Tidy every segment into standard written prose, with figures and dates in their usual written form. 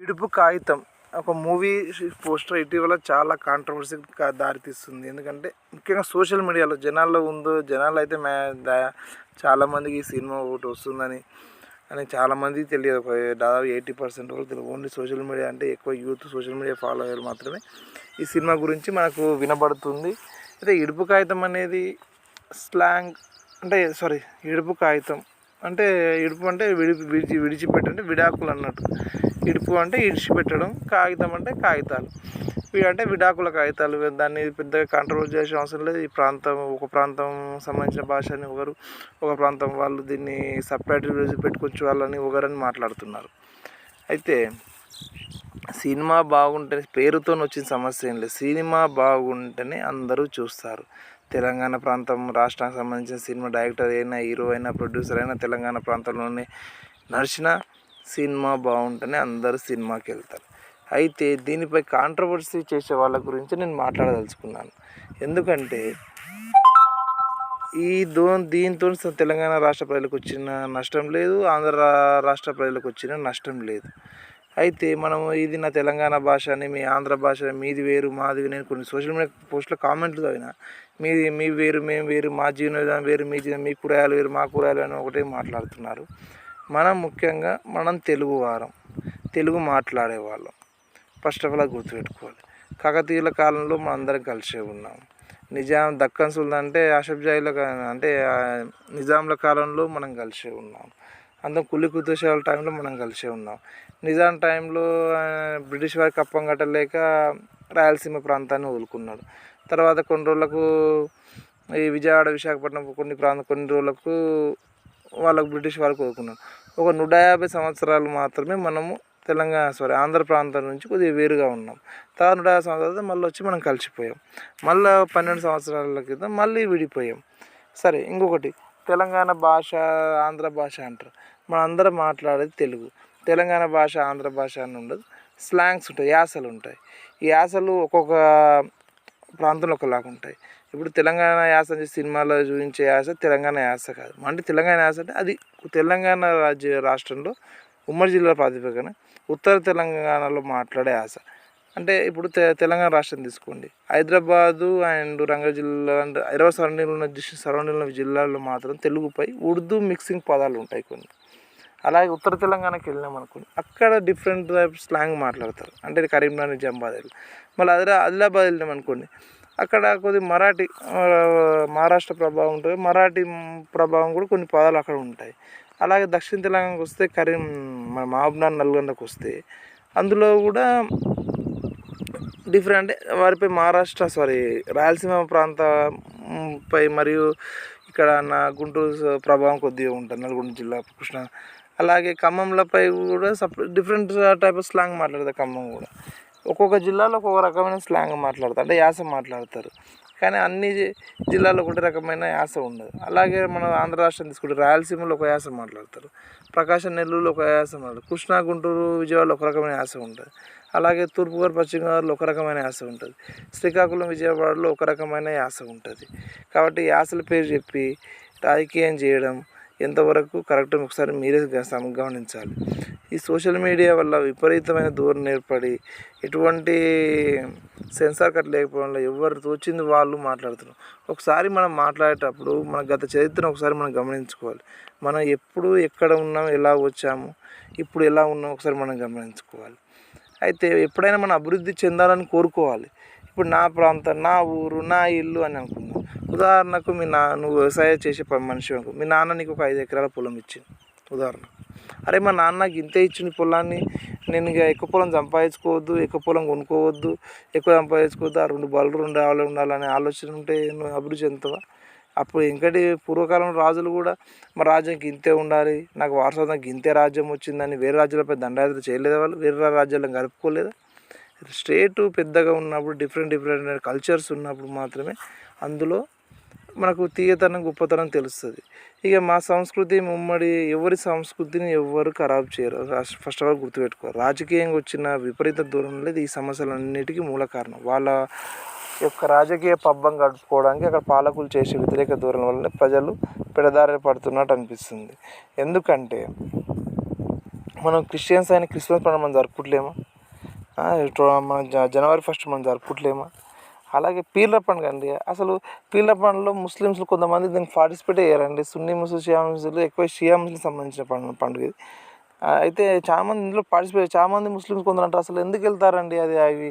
ఇడుపు కాగితం ఒక movie poster ఇటీవల చాలా కాంట్రవర్సీకి దారితీస్తుంది. ఎందుకంటే ముఖ్యంగా సోషల్ మీడియాలో జనాలు అయితే చాలామందికి ఈ సినిమా ఒకటి వస్తుందని చాలామందికి తెలియదు. దాదాపు 80% వరకు తెలియదు. ఓన్లీ సోషల్ మీడియా అంటే ఎక్కువ యూత్ సోషల్ మీడియా ఫాలో అయ్యారు మాత్రమే ఈ సినిమా గురించి మనకు వినబడుతుంది. అయితే ఇడుపు కాగితం అనేది స్లాంగ్ ఇడుపు కాగితం అంటే ఇడుపు అంటే విడిచిపెట్టంటే విడాకులు అన్నట్టు. ఇడుపు అంటే ఇడిచిపెట్టడం, కాగితం అంటే కాగితాలు. అంటే విడాకుల కాగితాలు. దాన్ని పెద్దగా కంట్రోల్ చేసే అవసరం లేదు. ఒక ప్రాంతం సంబంధించిన భాషని ఒక ప్రాంతం వాళ్ళు దీన్ని సబ్‌టైటిల్ పెట్టుకోవచ్చు వాళ్ళని ఒకరని మాట్లాడుతున్నారు. అయితే సినిమా బాగుంటే పేరుతో వచ్చిన సమస్య ఏం లేదు. సినిమా బాగుంటేనే అందరూ చూస్తారు. తెలంగాణ ప్రాంతం రాష్ట్రానికి సంబంధించిన సినిమా డైరెక్టర్ అయినా, హీరో అయినా, ప్రొడ్యూసర్ అయినా తెలంగాణ ప్రాంతంలోనే నడిచిన సినిమా బాగుంటేనే అందరూ సినిమాకి వెళ్తారు. అయితే దీనిపై కాంట్రవర్సీ చేసే వాళ్ళ గురించి నేను మాట్లాడదలుచుకున్నాను. ఎందుకంటే దీంతో తెలంగాణ రాష్ట్ర ప్రజలకు వచ్చిన నష్టం లేదు, ఆంధ్ర రాష్ట్ర ప్రజలకు వచ్చిన నష్టం లేదు. అయితే మనము ఇది నా తెలంగాణ భాష అని, మీ ఆంధ్ర భాష, మీది వేరు మాది. నేను కొన్ని సోషల్ మీడియా పోస్టులో కామెంట్లు చదివిన, మీ వేరు మేము వేరు, మా జీవన విధానం వేరు, మీ కూరగాయలు వేరు, మా కూరగాయలు అని ఒకటే మాట్లాడుతున్నారు. ముఖ్యంగా మనం తెలుగు మాట్లాడేవాళ్ళం. ఫస్ట్ ఆఫ్ ఆల్ గుర్తుపెట్టుకోవాలి. కాకతీయుల కాలంలో మనం అందరం కలిసే ఉన్నాం. దక్కన్ సుల్తాన్ అంటే ఆషఫ్ జాహీల అంటే నిజాంల కాలంలో మనం కలిసే ఉన్నాం. అందరం కులీ కుతుబ్ షాల టైంలో మనం కలిసే ఉన్నాం. నిజాం టైంలో బ్రిటిష్ వారికి కప్పం కట్టలేక రాయలసీమ ప్రాంతాన్ని వదులుకున్నాడు. తర్వాత కొన్ని రోజులకు ఈ విజయవాడ, విశాఖపట్నం కొన్ని రోజులకు వాళ్ళకు బ్రిటిష్ వారికి వదులుకున్నాడు. ఒక 150 సంవత్సరాలు మాత్రమే మనము ఆంధ్ర ప్రాంతం నుంచి కొద్దిగా వేరుగా ఉన్నాం. తర్వాత 150 సంవత్సరాలు మళ్ళీ వచ్చి మనం కలిసిపోయాం. మళ్ళీ 12 సంవత్సరాల క్రితం మళ్ళీ విడిపోయాం. సరే, ఇంకొకటి తెలంగాణ భాష, ఆంధ్ర భాష అంటారు. మనం అందరం మాట్లాడేది తెలుగు. తెలంగాణ భాష, ఆంధ్ర భాష అని ఉండదు. స్లాంగ్స్ ఉంటాయి, యాసలు ఉంటాయి. ఈ యాసలు ఒక్కొక్క ప్రాంతంలో ఒకలాగా ఉంటాయి. ఇప్పుడు తెలంగాణ యాస సినిమాలో చూపించే యాస తెలంగాణ యాస కాదు. అంటే తెలంగాణ యాస అంటే అది తెలంగాణ రాష్ట్రంలో ఉమ్మడి జిల్లా ప్రాతిపదికన ఉత్తర తెలంగాణలో మాట్లాడే యాస. అంటే ఇప్పుడు తెలంగాణ రాష్ట్రం తీసుకోండి, హైదరాబాదు అండ్ రంగారెడ్డి జిల్లా అంటే 20 సరౌండింగ్ ఉన్న జిల్లాల్లో మాత్రం తెలుగుపై ఉర్దూ మిక్సింగ్ పదాలు ఉంటాయి కొన్ని. అలాగే ఉత్తర తెలంగాణకి వెళ్ళినాం అనుకోండి, అక్కడ డిఫరెంట్ టైప్ స్లాంగ్ మాట్లాడతారు. అంటే కరీంనగర్, నిజామాబాద్. మళ్ళీ ఆదిలాబాద్ వెళ్ళినాం అనుకోండి, అక్కడ కొద్దిగా మహారాష్ట్ర ప్రభావం ఉంటుంది. మరాఠీ ప్రభావం కూడా కొన్ని పదాలు అక్కడ ఉంటాయి. అలాగే దక్షిణ తెలంగాణకు వస్తే మహబూబ్నగర్, నల్గొండకు వస్తే అందులో కూడా డిఫరెంట్. వారిపై రాయలసీమ ప్రాంతంపై మరియు ఇక్కడ గుంటూరు ప్రభావం కొద్దిగా ఉంటుంది, నల్గొండ జిల్లా, కృష్ణ. అలాగే ఖమ్మంలపై కూడా డిఫరెంట్ టైప్ ఆఫ్ స్లాంగ్ మాట్లాడతారు. ఖమ్మం కూడా ఒక్కొక్క జిల్లాలో ఒక్కొక్క రకమైన స్లాంగ్ మాట్లాడతారు, అంటే యాస మాట్లాడతారు. కానీ అన్ని జిల్లాలో ఒకటి రకమైన యాస ఉండదు. అలాగే మనం ఆంధ్ర రాష్ట్రం తీసుకుంటే రాయలసీమలో ఒక యాస మాట్లాడతారు, ప్రకాశం, నెల్లూరులో ఒక యాస మాట్లాడతారు, కృష్ణా, గుంటూరు, విజయవాడలో ఒక రకమైన యాస ఉంటుంది. అలాగే తూర్పుగోదావరి, పశ్చిమ గోదావరిలో ఒక రకమైన యాస ఉంటుంది, శ్రీకాకుళం, విజయవాడలో ఒక రకమైన యాస ఉంటుంది. కాబట్టి యాసల పేరు చెప్పి రాజకీయం చేయడం ఎంతవరకు కరెక్ట్ ఒకసారి మీరే గమనించాలి. ఈ సోషల్ మీడియా వల్ల విపరీతమైన ధోరణి ఏర్పడి ఎటువంటి సెన్సార్ కట్ లేకపోవడం వల్ల ఎవరు తోచింది వాళ్ళు మాట్లాడుతున్నారు. ఒకసారి మనం మాట్లాడేటప్పుడు మన గత చరిత్రను ఒకసారి మనం గమనించుకోవాలి. మనం ఎప్పుడు ఎక్కడ ఉన్నాం, ఎలా వచ్చాము, ఇప్పుడు ఎలా ఉన్నాం ఒకసారి మనం గమనించుకోవాలి. అయితే ఎప్పుడైనా మనం అభివృద్ధి చెందాలని కోరుకోవాలి. ఇప్పుడు నా ప్రాంతం, నా ఊరు, నా ఇల్లు అని అనుకున్నాం. ఉదాహరణకు నువ్వు వ్యవసాయం చేసే మనిషి అనుకో, మీ నాన్న నీకు ఒక 5 ఎకరాల పొలం ఇచ్చింది ఉదాహరణ. అరే, మా నాన్నకి ఇంతే ఇచ్చిన పొలాన్ని నేను ఇక ఎక్కువ పొలం సంపాదించుకోవద్దు, ఎక్కువ పొలం కొనుక్కోవద్దు, ఎక్కువ సంపాదించుకోవద్దు, ఆ 2 బళ్ళు 2 ఆవులు ఉండాలనే ఆలోచన ఉంటే నువ్వు అభివృద్ధి చెందుతావా? అప్పుడు ఇంకటి పూర్వకాలంలో రాజులు కూడా మా రాజ్యానికి ఇంతే ఉండాలి, నాకు వారసత్వంగా ఇంతే రాజ్యం వచ్చిందని వేరే రాజ్యాలపై దండయాత్ర చేయలేదా? వాళ్ళు వేరే రాజ్యాలను కలుపుకోలేదా? స్టేటు పెద్దగా ఉన్నప్పుడు డిఫరెంట్ కల్చర్స్ ఉన్నప్పుడు మాత్రమే అందులో మనకు తీయతనం, గొప్పతనం తెలుస్తుంది. ఇక మా సంస్కృతి ఉమ్మడి, ఎవరి సంస్కృతిని ఎవరు ఖరాబ్ చేయరు. ఫస్ట్ ఆఫ్ ఆల్ గుర్తుపెట్టుకోవాలి. రాజకీయంగా వచ్చిన విపరీత దూరం లేదు ఈ సమస్యలన్నిటికీ మూల కారణం. వాళ్ళ యొక్క రాజకీయ పబ్బం గడుపుకోవడానికి అక్కడ పాలకులు చేసే వ్యతిరేక ధోరణి వల్లనే ప్రజలు పెడదారి పడుతున్నట్టు అనిపిస్తుంది. ఎందుకంటే మనం క్రిస్టియన్స్ అయిన క్రిస్మస్ పండుగ మనం జరుపుకుంటలేమా? మన జనవరి 1 మనం జరుపుకుంటలేమా? అలాగే పీర్ల పండుగ అండి. అసలు పీర్ల పండుగలో ముస్లిమ్స్‌లో కొంతమంది దీనికి పార్టిసిపేట్ అయ్యారండి. సున్నీ ముస్లిం, షియా ముస్లింలు ఎక్కువ షియా ముస్లింకి సంబంధించిన పండుగ ఇది. అయితే చాలామంది ఇందులో పార్టిసిపేట్ చాలామంది ముస్లిమ్స్ కొందరు అంటారు అసలు ఎందుకు వెళ్తారండి అది అవి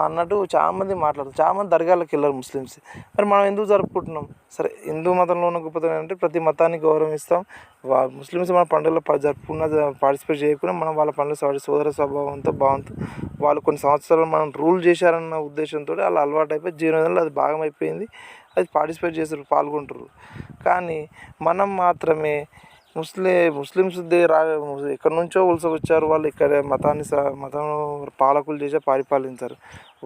అన్నట్టు చాలామంది మాట్లాడతారు. చాలామంది దర్గాలకు వెళ్ళరు ముస్లిమ్స్. మరి మనం ఎందుకు జరుపుకుంటున్నాం? సరే, హిందూ మతంలో ఉన్న గొప్పతనం ఏంటంటే ప్రతి మతానికి గౌరవిస్తాం. ముస్లిమ్స్ మన పండుగలో జరుపుకున్న పార్టిసిపేట్ చేయకుండా మనం వాళ్ళ పండుగ సోదర స్వభావంతో భావంతో వాళ్ళు కొన్ని సంవత్సరాలు మనం రూల్ చేశారన్న ఉద్దేశంతో అలా అలవాటు అయిపోయి జీవనంలో అది భాగం అయిపోయింది. అది పార్టిసిపేట్ చేస్తారు, పాల్గొంటారు. కానీ మనం మాత్రమే ముస్లిమ్స్ ఎక్కడి నుంచో వలస వచ్చారు. వాళ్ళు ఇక్కడ మతం పాలకులు చేసే పరిపాలించారు.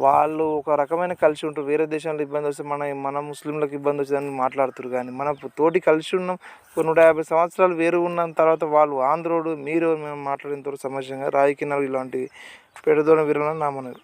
వాళ్ళు ఒక రకమైన కలిసి ఉంటారు. వేరే దేశంలో ఇబ్బంది వస్తే మన ముస్లింలకు ఇబ్బంది వచ్చిందని మాట్లాడుతారు. కానీ మన తోటి కలిసి ఉన్నాం. 150 సంవత్సరాలు వేరు ఉన్న తర్వాత వాళ్ళు ఆంధ్రోడు మీరు మేము మాట్లాడినంత సమాజంగా రాజకీయాలు ఇలాంటివి పెడదోన విరమని నా మనవి.